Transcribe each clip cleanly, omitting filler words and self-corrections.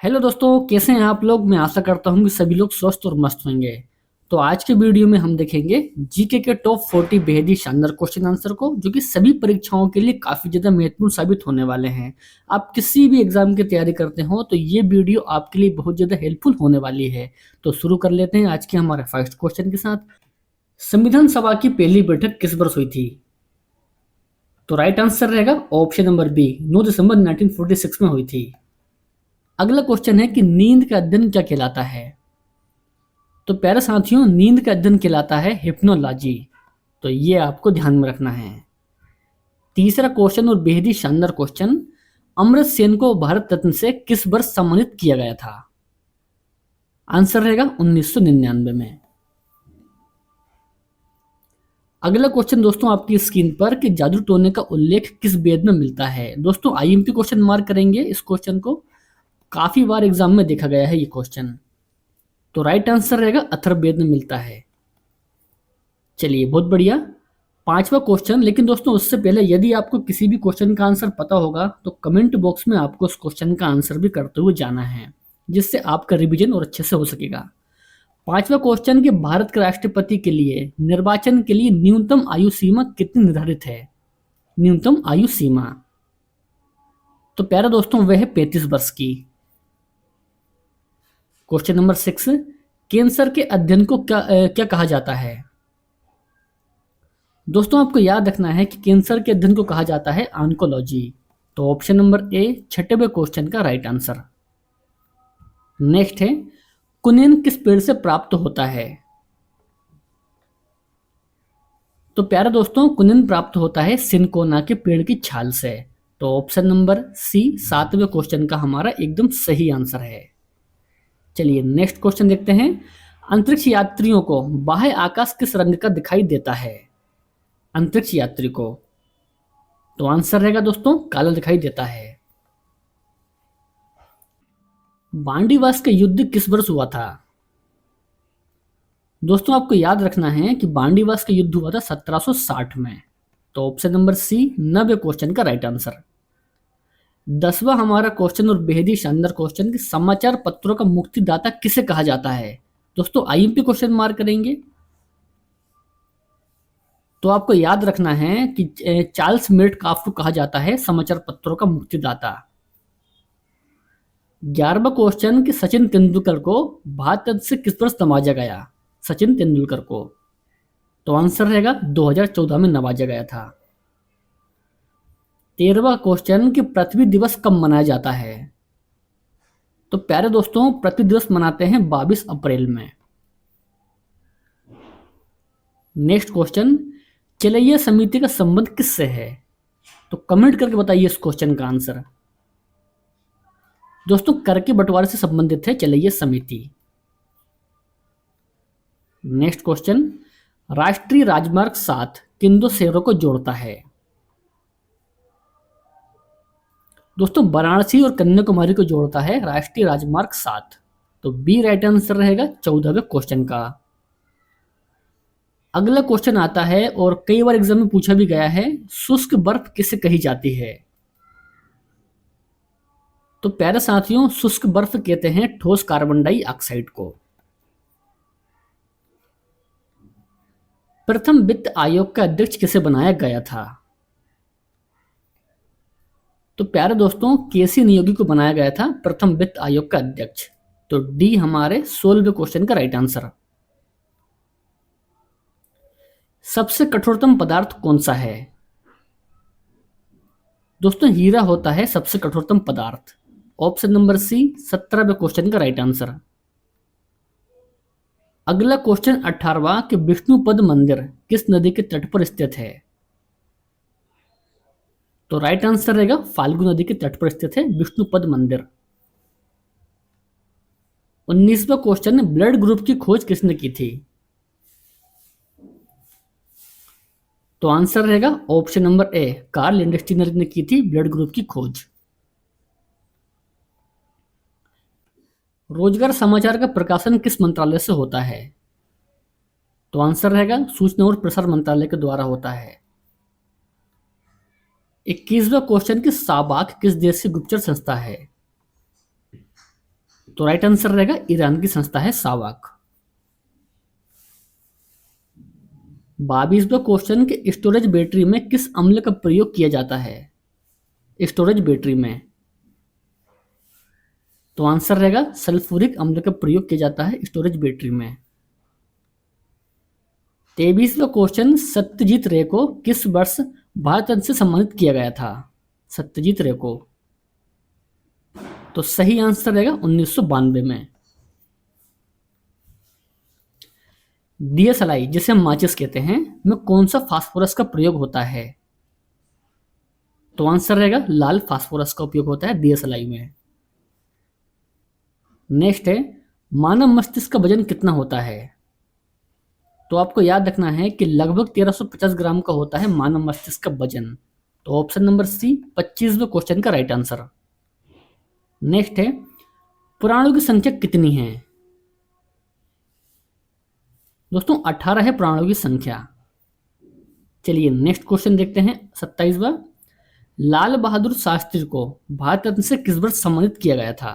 Hello दोस्तों, कैसे हैं आप लोग। मैं आशा करता हूं कि सभी लोग स्वस्थ और मस्त होंगे। तो आज के वीडियो में हम देखेंगे जीके के टॉप 40 बेहद ही शानदार क्वेश्चन आंसर को, जो कि सभी परीक्षाओं के लिए काफी ज्यादा महत्वपूर्ण साबित होने वाले हैं। आप किसी भी एग्जाम की तैयारी करते हो तो ये वीडियो आपके लिए बहुत ज्यादा हेल्पफुल होने वाली है। तो शुरू कर लेते हैं आज के हमारे फर्स्ट क्वेश्चन के साथ। संविधान सभा की पहली बैठक किस वर्ष हुई थी? तो राइट आंसर रहेगा ऑप्शन नंबर बी, 9 दिसंबर 1946 में हुई थी। अगला क्वेश्चन है कि नींद का अध्ययन क्या कहलाता है? तो प्यारे साथियों, नींद का अध्ययन कहलाता है हिप्नोलॉजी। तो ये आपको ध्यान में रखना है। तीसरा क्वेश्चन और बेहद ही शानदार क्वेश्चन, अमर्त्य सेन को भारत रत्न से किस वर्ष सम्मानित किया गया था? आंसर रहेगा 1999 में। अगला क्वेश्चन दोस्तों आपकी स्क्रीन पर कि जादू टोने का उल्लेख किस वेद में मिलता है? दोस्तों आईएमपी क्वेश्चन मार्क करेंगे इस क्वेश्चन को, काफी बार एग्जाम में देखा गया है ये क्वेश्चन। तो राइट आंसर रहेगा अथर्ववेद में मिलता है। चलिए बहुत बढ़िया। पांचवा क्वेश्चन, लेकिन दोस्तों उससे पहले यदि आपको किसी भी क्वेश्चन का आंसर पता होगा तो कमेंट बॉक्स में आपको उस क्वेश्चन का आंसर भी करते हुए जाना है, जिससे आपका रिवीजन और अच्छे से हो सकेगा। पांचवा क्वेश्चन कि भारत के राष्ट्रपति के लिए निर्वाचन के लिए न्यूनतम आयु सीमा कितनी निर्धारित है? न्यूनतम आयु सीमा, तो प्यारे दोस्तों वह है 35 वर्ष की। क्वेश्चन नंबर 6, कैंसर के अध्ययन को क्या कहा जाता है? दोस्तों आपको याद रखना है कि कैंसर के अध्ययन को कहा जाता है ऑन्कोलॉजी। तो ऑप्शन नंबर ए छठवें क्वेश्चन का राइट आंसर। नेक्स्ट है, कुनिन किस पेड़ से प्राप्त होता है? तो प्यारे दोस्तों कुनिन प्राप्त होता है सिनकोना के पेड़ की छाल से। तो ऑप्शन नंबर सी सातवें क्वेश्चन का हमारा एकदम सही आंसर है। चलिए नेक्स्ट क्वेश्चन देखते हैं। अंतरिक्ष यात्रियों को बाह्य आकाश किस रंग का दिखाई देता है? अंतरिक्ष यात्री को, तो आंसर रहेगा दोस्तों काला दिखाई देता है। बांडीवास का युद्ध किस वर्ष हुआ था? दोस्तों आपको याद रखना है कि बांडीवास का युद्ध हुआ था 1760 में। तो ऑप्शन नंबर सी 90 क्वेश्चन का राइट आंसर। 10वां हमारा क्वेश्चन और बेहद ही शानदार क्वेश्चन कि समाचार पत्रों का मुक्तिदाता किसे कहा जाता है? दोस्तों आईएमपी क्वेश्चन मार्क करेंगे। तो आपको याद रखना है कि चार्ल्स मेटकाफ को कहा जाता है समाचार पत्रों का मुक्तिदाता। 11वां क्वेश्चन कि सचिन तेंदुलकर को भारत रत्न से किस वर्ष नवाजा गया? सचिन तेंदुलकर को, तो आंसर रहेगा 2014 में नवाजा गया था। 13वां क्वेश्चन कि पृथ्वी दिवस कब मनाया जाता है? तो प्यारे दोस्तों पृथ्वी दिवस मनाते हैं 22 अप्रैल में। नेक्स्ट क्वेश्चन, चलैया समिति का संबंध किससे है? तो कमेंट करके बताइए इस क्वेश्चन का आंसर। दोस्तों कर के बंटवारे से संबंधित है चलैया समिति। नेक्स्ट क्वेश्चन, राष्ट्रीय राजमार्ग 7 किन दो शहरों को जोड़ता है? दोस्तों वाराणसी और कन्याकुमारी को जोड़ता है राष्ट्रीय राजमार्ग 7। तो बी राइट आंसर रहेगा 14वें क्वेश्चन का। अगला क्वेश्चन आता है और कई बार एग्जाम में पूछा भी गया है, शुष्क बर्फ किसे कही जाती है? तो प्यारे साथियों शुष्क बर्फ कहते हैं ठोस कार्बन डाइऑक्साइड को। प्रथम वित्त आयोग का अध्यक्ष किसे बनाया गया था? तो प्यारे दोस्तों केसी नियोगी को बनाया गया था प्रथम वित्त आयोग का अध्यक्ष। तो डी हमारे 16वें क्वेश्चन का राइट आंसर। सबसे कठोरतम पदार्थ कौन सा है? दोस्तों हीरा होता है सबसे कठोरतम पदार्थ। ऑप्शन नंबर सी 17वें क्वेश्चन का राइट आंसर। अगला क्वेश्चन 18वां कि विष्णुपद मंदिर किस नदी के तट पर स्थित है? तो राइट आंसर रहेगा फाल्गु नदी के तट पर स्थित है विष्णुपद मंदिर। 19वां क्वेश्चन, ब्लड ग्रुप की खोज किसने की थी? तो आंसर रहेगा ऑप्शन नंबर ए, कार्ल लिंडस्टीनर ने की थी ब्लड ग्रुप की खोज। रोजगार समाचार का प्रकाशन किस मंत्रालय से होता है? तो आंसर रहेगा सूचना और प्रसार मंत्रालय के द्वारा होता है। 21वां क्वेश्चन कि साबाक किस देश की गुप्तचर संस्था है? तो राइट आंसर रहेगा ईरान की संस्था है सावाक। 22वां क्वेश्चन कि स्टोरेज बैटरी में किस अम्ल का प्रयोग किया जाता है? स्टोरेज बैटरी में तो आंसर रहेगा सल्फ्यूरिक अम्ल का प्रयोग किया जाता है स्टोरेज बैटरी में। 23वां क्वेश्चन सत्यजीत रे को किस वर्ष भारत रत्न से सम्मानित किया गया था? सत्यजीत रे को तो सही आंसर रहेगा 1992 में। डीएसएलआई जिसे हम माचिस कहते हैं में कौन सा फास्फोरस का प्रयोग होता है? तो आंसर रहेगा लाल फास्फोरस का उपयोग होता है डीएसएलआई में। नेक्स्ट है मानव मस्तिष्क का वजन कितना होता है? तो आपको याद रखना है कि लगभग 1350 ग्राम का होता है मानव मस्तिष्क का वजन। तो ऑप्शन नंबर सी 25वें क्वेश्चन का राइट आंसर। नेक्स्ट है प्राणों की संख्या कितनी है? दोस्तों 18 है प्राणों की संख्या। चलिए नेक्स्ट क्वेश्चन देखते हैं 27वां। लाल बहादुर शास्त्री को भारत रत्न से किस वर्ष सम्मानित किया गया था?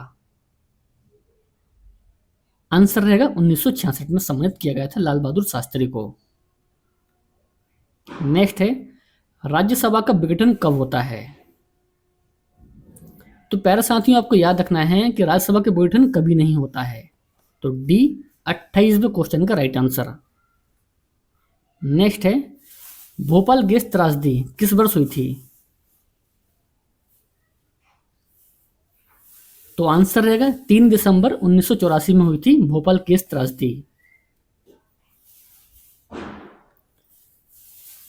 आंसर रहेगा 1966 में सम्मानित किया गया था लाल बहादुर शास्त्री को। नेक्स्ट है राज्यसभा का विघटन कब होता है? तो प्यारे साथियों आपको याद रखना है कि राज्यसभा का विघटन कभी नहीं होता है। तो डी 28वें क्वेश्चन का राइट आंसर। नेक्स्ट है भोपाल गैस त्रासदी किस वर्ष हुई थी? तो आंसर रहेगा 3 दिसंबर 1984 में हुई थी भोपाल गैस त्रासदी।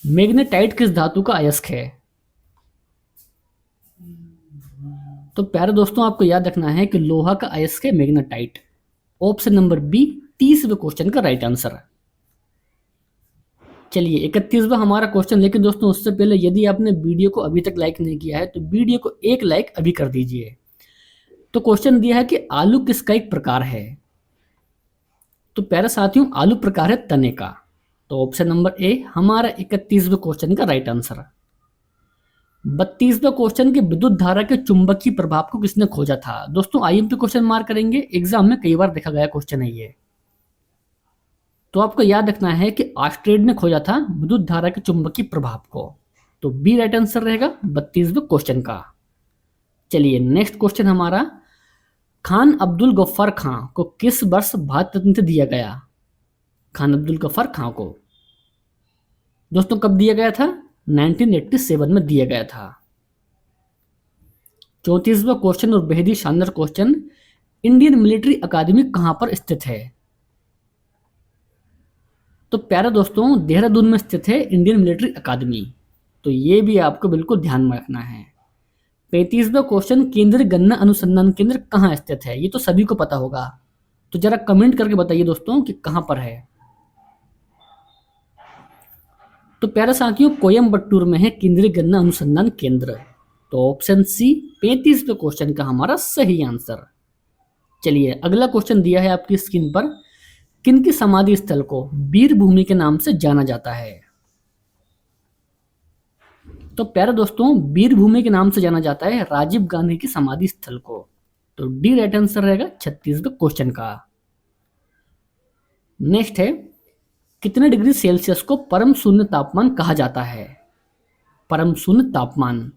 मैग्नेटाइट किस धातु का अयस्क है? तो प्यारे दोस्तों आपको याद रखना है कि लोहा का अयस्क है मैग्नेटाइट। ऑप्शन नंबर बी 30वें क्वेश्चन का राइट आंसर। चलिए 31वां हमारा क्वेश्चन, लेकिन दोस्तों उससे पहले यदि आपने वीडियो को अभी तक लाइक नहीं किया है तो वीडियो को एक लाइक अभी कर दीजिए। तो क्वेश्चन दिया है कि आलू किसका एक प्रकार है? तो प्यारे साथियों आलू प्रकार है तने का। तो ऑप्शन नंबर ए हमारा 31वें क्वेश्चन का राइट आंसर। 32वां क्वेश्चन कि विद्युत धारा के चुंबकीय प्रभाव को किसने खोजा था? दोस्तों आईएमपी क्वेश्चन मार्क करेंगे, एग्जाम में कई बार देखा गया क्वेश्चन है ये। तो आपको याद रखना है कि ऑस्ट्रेड ने खोजा था विद्युत धारा के चुंबकीय प्रभाव को। तो बी राइट आंसर रहेगा 32वें क्वेश्चन का। चलिए नेक्स्ट क्वेश्चन हमारा खान अब्दुल गफ्फार खां को किस वर्ष भारत रत्न से दिया गया? खान अब्दुल गफ्फार खां को दोस्तों कब दिया गया था? 1987 में दिया गया था। 34वां क्वेश्चन और बेहद ही शानदार क्वेश्चन, इंडियन मिलिट्री अकादमी कहां पर स्थित है? तो प्यारे दोस्तों देहरादून में स्थित है इंडियन मिलिट्री अकादमी। तो ये भी आपको बिल्कुल ध्यान में रखना है। 35वां क्वेश्चन केंद्रीय गन्ना अनुसंधान केंद्र कहाँ स्थित है? ये तो सभी को पता होगा, तो जरा कमेंट करके बताइए दोस्तों कि कहां पर है। तो प्यारे साथियों कोयम्बटूर में है केंद्रीय गन्ना अनुसंधान केंद्र। तो ऑप्शन सी 35वें क्वेश्चन का हमारा सही आंसर। चलिए अगला क्वेश्चन दिया है आपकी स्क्रीन पर, किनकी समाधि स्थल को वीर भूमि के नाम से जाना जाता है? तो प्यारे दोस्तों वीर भूमि के नाम से जाना जाता है राजीव गांधी की समाधि स्थल को। तो डी राइट आंसर रहेगा 36वें क्वेश्चन का। नेक्स्ट है कितने डिग्री सेल्सियस को परम शून्य तापमान कहा जाता है? परम शून्य तापमान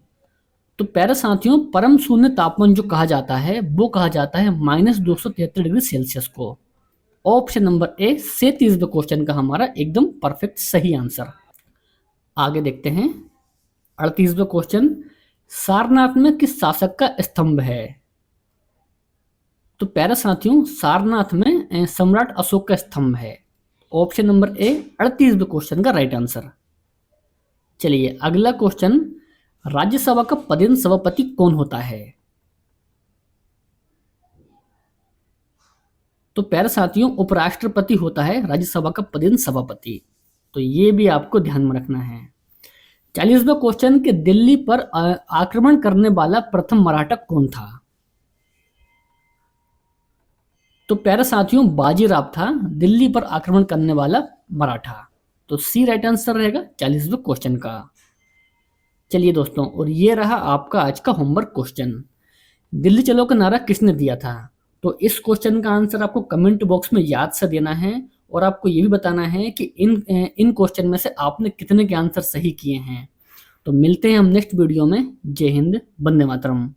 तो प्यारे साथियों परम शून्य तापमान जो कहा जाता है वो कहा जाता है -273 डिग्री सेल्सियस को। ऑप्शन नंबर ए 37वें क्वेश्चन का हमारा एकदम परफेक्ट सही आंसर। आगे देखते हैं 38वां क्वेश्चन, सारनाथ में किस शासक का स्तंभ है? तो प्यारे साथियों सारनाथ में सम्राट अशोक का स्तंभ है। ऑप्शन नंबर ए 38वें क्वेश्चन का राइट आंसर। चलिए अगला क्वेश्चन, राज्यसभा का पदेन सभापति कौन होता है? तो प्यारे साथियों उपराष्ट्रपति होता है राज्यसभा का पदेन सभापति। तो ये भी आपको ध्यान में रखना है। 40वां क्वेश्चन कि दिल्ली पर आक्रमण करने वाला प्रथम मराठा कौन था? तो प्यारे साथियों बाजीराव था दिल्ली पर आक्रमण करने वाला मराठा। तो सी राइट आंसर रहेगा 40वें क्वेश्चन का। चलिए दोस्तों और ये रहा आपका आज का होमवर्क क्वेश्चन। दिल्ली चलो का नारा किसने दिया था? तो इस क्वेश्चन का आंसर आपको कमेंट बॉक्स में याद से देना है और आपको ये भी बताना है कि इन क्वेश्चन में से आपने कितने के आंसर सही किए हैं। तो मिलते हैं हम नेक्स्ट वीडियो में। जय हिंद, वंदे मातरम।